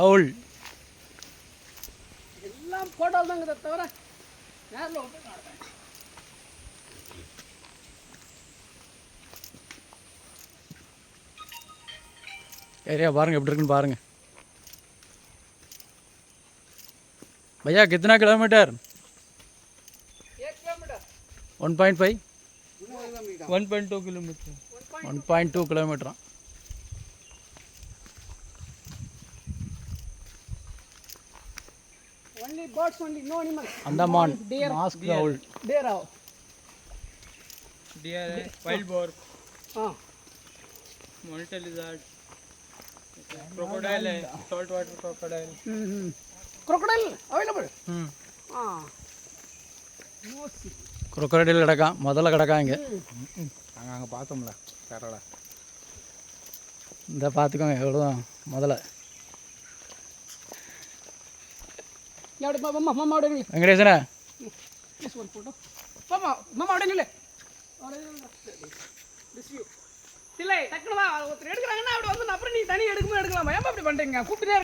அவுள் எல்லாம் போட்டால் தாங்க தவிர நேரில் ஏரியா பாருங்கள் எப்படி இருக்குன்னு பாருங்கள். भैया कितना kilometre? 1.5 1.2 kilometre 1.2 kilometre. only birds only, no animals. Andaman deer, mask owl deer आओ deer है wild boar हाँ monitor lizard crocodile है salt water crocodile crocodile available हाँ crocodile கிடக்கா முதல்ல கிடக்கா இங்கே நாங்கள் அங்கே பார்த்தோம்ல கேரளா. இந்த பார்த்துக்கோங்க எவ்வளோ முதல்ல. மாமா உடனே வெங்கடேசனா this one photo மாமா உடனே இல்லை டக்குனு வா ஒருத்தர் எடுக்கிறாங்கன்னா அப்படி வந்து அப்புறம் நீ தனி எடுக்கலாமா ஏன் அப்படி பண்ணுறீங்க கூப்பிட்டு